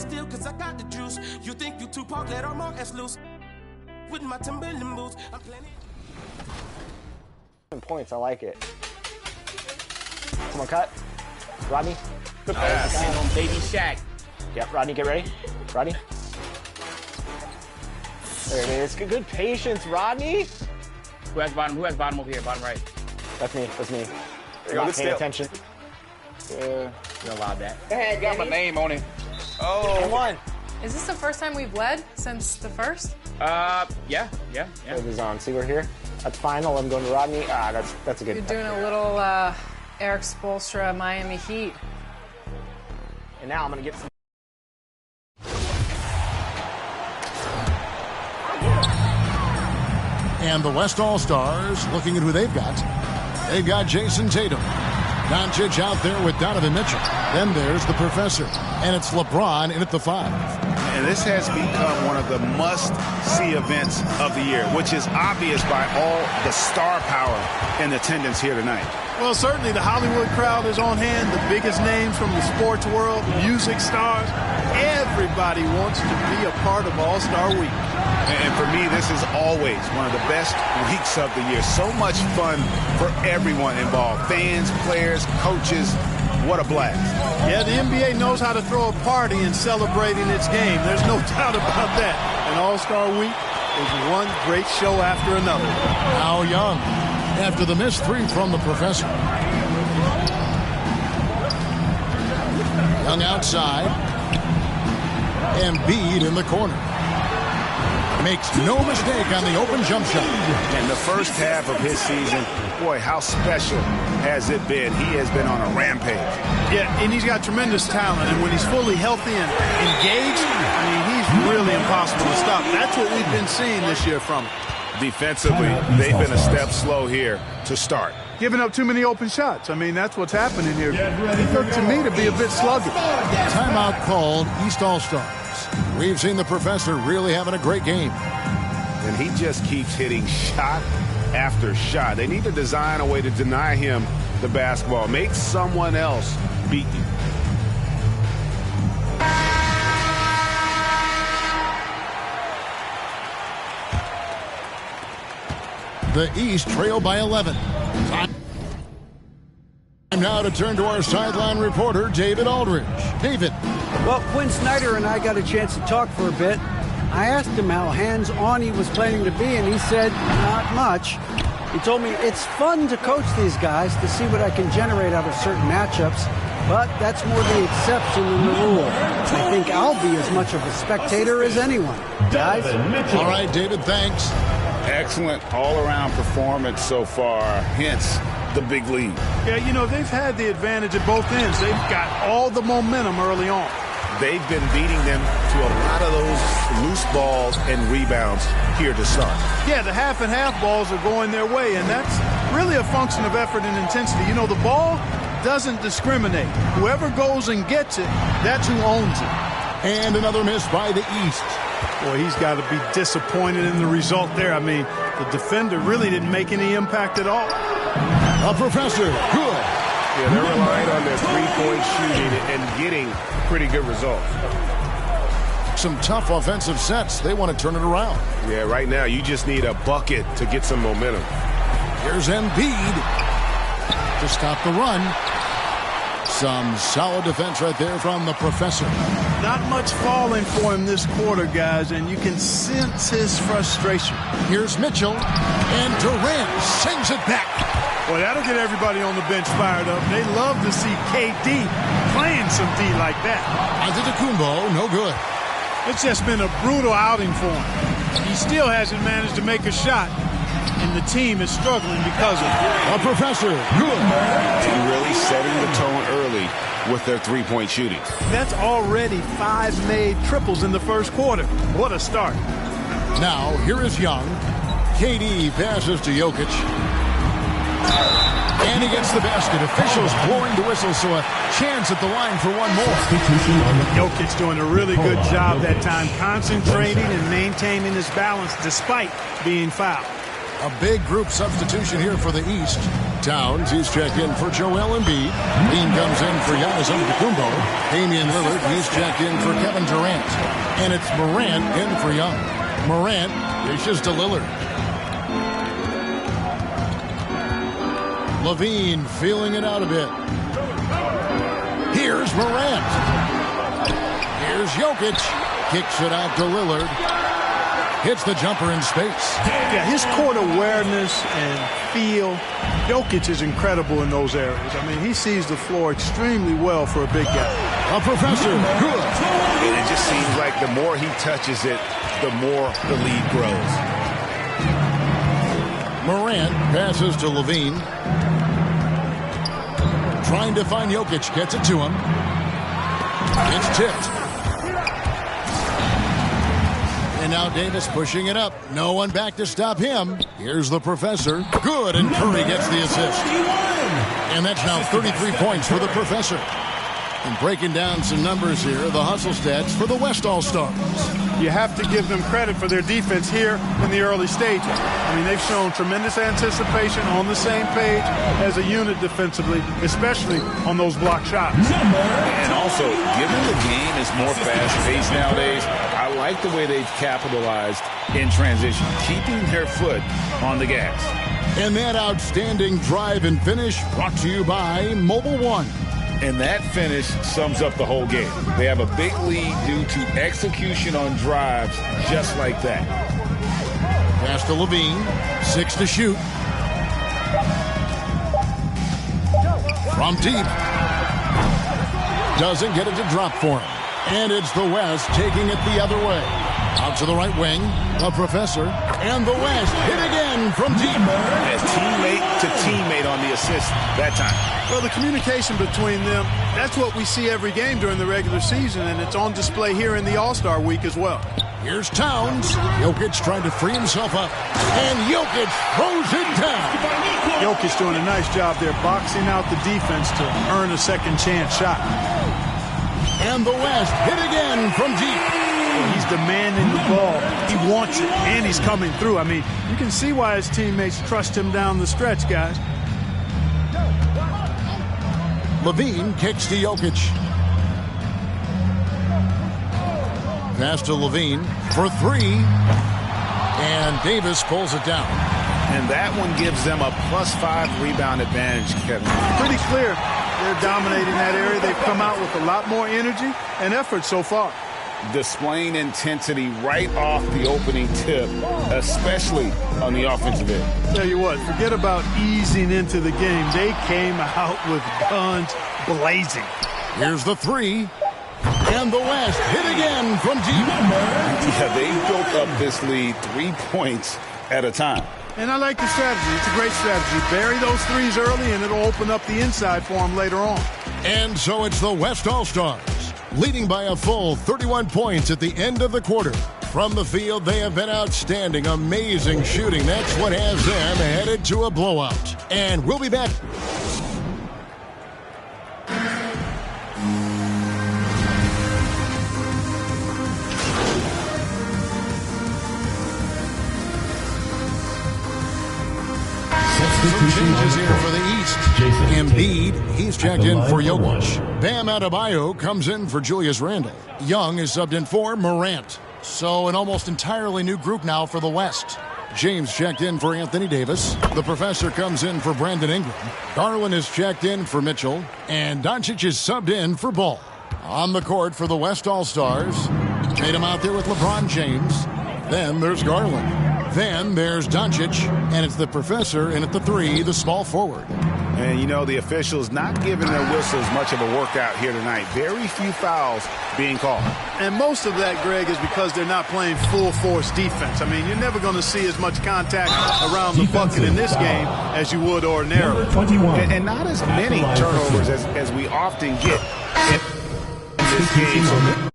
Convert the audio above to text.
still, cause I got the juice. You think you Tupac, let all my ass loose. With my Timberland boots, I'm plenty. Points, I like it. Come on, cut. Rodney. Good pass. On baby Shaq. Yep, Rodney, get ready. Rodney. There it is. Good patience, Rodney. Who has bottom? Who has bottom over here? Bottom right. That's me. That's me. You're not paying attention. You're allowed that. Go ahead, got my name on it. Oh. Come on. Is this the first time we've led since the first? Yeah. It is on. See, we're here. That's fine. I'll let him go to Rodney. That's a good. You're doing a little Eric Spoelstra Miami Heat. And now I'm gonna get some. And the West All-Stars, looking at who they've got. They've got Jason Tatum. Doncic out there with Donovan Mitchell. Then there's the Professor. And it's LeBron in at the 5. And this has become one of the must-see events of the year, which is obvious by all the star power in attendance here tonight. Well, certainly the Hollywood crowd is on hand, the biggest names from the sports world, music stars. Everybody wants to be a part of All-Star Week. And for me, this is always one of the best weeks of the year. So much fun for everyone involved. Fans, players, coaches. What a blast. Yeah, the NBA knows how to throw a party in celebrating its game. There's no doubt about that. And All-Star Week is one great show after another. Now Young, after the missed 3 from the Professor. Young outside. Embiid in the corner. Makes no mistake on the open jump shot. And the first half of his season, boy, how special has it been? He has been on a rampage. Yeah, and he's got tremendous talent. And when he's fully healthy and engaged, I mean, he's really impossible to stop. That's what we've been seeing this year from him. Defensively, they've been a step slow here to start. Giving up too many open shots. I mean, that's what's happening here. He looked to me to be a bit sluggish. Timeout called, East All-Stars. We've seen the Professor really having a great game. And he just keeps hitting shot after shot. They need to design a way to deny him the basketball. Make someone else beat you. The East trail by 11. Time now to turn to our sideline reporter, David Aldridge. David. Well, Quinn Snyder and I got a chance to talk for a bit. I asked him how hands-on he was planning to be, and he said, not much. He told me it's fun to coach these guys to see what I can generate out of certain matchups, but that's more the exception than the rule. I think I'll be as much of a spectator as anyone. Guys? All right, David, thanks. Excellent all-around performance so far, hence the big lead. Yeah, you know, they've had the advantage at both ends. They've got all the momentum early on. They've been beating them to a lot of those loose balls and rebounds here to start. Yeah, the half and half balls are going their way, and that's really a function of effort and intensity. You know, the ball doesn't discriminate. Whoever goes and gets it, that's who owns it. And another miss by the East. Boy, he's got to be disappointed in the result there. I mean, the defender really didn't make any impact at all. A Professor, good. Yeah, they're relying on their three-point shooting and getting pretty good results. Some tough offensive sets. They want to turn it around. Yeah, right now you just need a bucket to get some momentum. Here's Embiid to stop the run. Some solid defense right there from the Professor. Not much falling for him this quarter, guys, and you can sense his frustration. Here's Mitchell, and Durant sends it back. Well, that'll get everybody on the bench fired up. They love to see KD playing some D like that. Antetokounmpo, no good. It's just been a brutal outing for him. He still hasn't managed to make a shot, and the team is struggling because of it. A Professor, good. And really setting the tone early with their three-point shooting. That's already 5 made triples in the first quarter. What a start. Now, here is Young. KD passes to Jokic. And he gets the basket. Officials blowing the whistle, so a chance at the line for one more. Jokic doing a really good job that time, concentrating and maintaining his balance despite being fouled. A big group substitution here for the East. Towns, he's checked in for Joel Embiid. Lean comes in for Giannis Antetokounmpo. Damian Lillard, he's checked in for Kevin Durant. And it's Morant in for Young. Morant dishes to Lillard. Levine feeling it out a bit. Here's Morant. Here's Jokic. Kicks it out to Lillard. Hits the jumper in space. Yeah, his court awareness and feel. Jokic is incredible in those areas. I mean, he sees the floor extremely well for a big guy. A professor. Good. And it just seems like the more he touches it, the more the lead grows. Morant passes to Levine. Trying to find Jokic. Gets it to him. It's tipped. And now Davis pushing it up. No one back to stop him. Here's the professor. Good, and Curry gets the assist. And that's now 33 points for the professor. And breaking down some numbers here, the hustle stats for the West All-Stars. You have to give them credit for their defense here in the early stages. I mean, they've shown tremendous anticipation, on the same page as a unit defensively, especially on those block shots. And also, given the game is more fast-paced nowadays, I like the way they've capitalized in transition, keeping their foot on the gas. And that outstanding drive and finish brought to you by Mobile One. And that finish sums up the whole game. They have a big lead due to execution on drives just like that. Pass to Levine. 6 to shoot. From deep. Doesn't get it to drop for him. And it's the West taking it the other way. Out to the right wing. The professor. And the West hit again from deep. And teammate to teammate on the assist that time. Well, the communication between them, that's what we see every game during the regular season, and it's on display here in the All-Star week as well. Here's Towns. Jokic trying to free himself up. And Jokic throws it down. Jokic doing a nice job there, boxing out the defense to earn a second chance shot. And the West hit again from deep. He's demanding the ball. He wants it, and he's coming through. I mean, you can see why his teammates trust him down the stretch, guys. Levine kicks to Jokic. Pass to Levine for 3. And Davis pulls it down. And that one gives them a +5 rebound advantage, Kevin. Pretty clear. They're dominating that area. They've come out with a lot more energy and effort so far. Displaying intensity right off the opening tip, especially on the offensive end. Tell you what, forget about easing into the game. They came out with guns blazing. Here's the 3. And the West hit again from deep. Yeah, they built up this lead 3 points at a time. And I like the strategy. It's a great strategy. Bury those threes early, and it'll open up the inside for them later on. And so it's the West All-Stars, leading by a full 31 points at the end of the quarter. From the field, they have been outstanding. Amazing shooting. That's what has them headed to a blowout. And we'll be back. Some changes here for the East. Embiid, he's checked in for Jokic. Bam Adebayo comes in for Julius Randle. Young is subbed in for Morant. So an almost entirely new group now for the West. James checked in for Anthony Davis. The professor comes in for Brandon Ingram. Garland is checked in for Mitchell. And Doncic is subbed in for Ball. On the court for the West All-Stars. Tatum out there with LeBron James. Then there's Garland. Then there's Doncic, and it's the professor in at the 3, the small forward. And, you know, the officials not giving their whistles much of a workout here tonight. Very few fouls being called. And most of that, Greg, is because they're not playing full-force defense. I mean, you're never going to see as much contact around the bucket in this game as you would ordinarily. And not as many turnovers as we often get in this game. So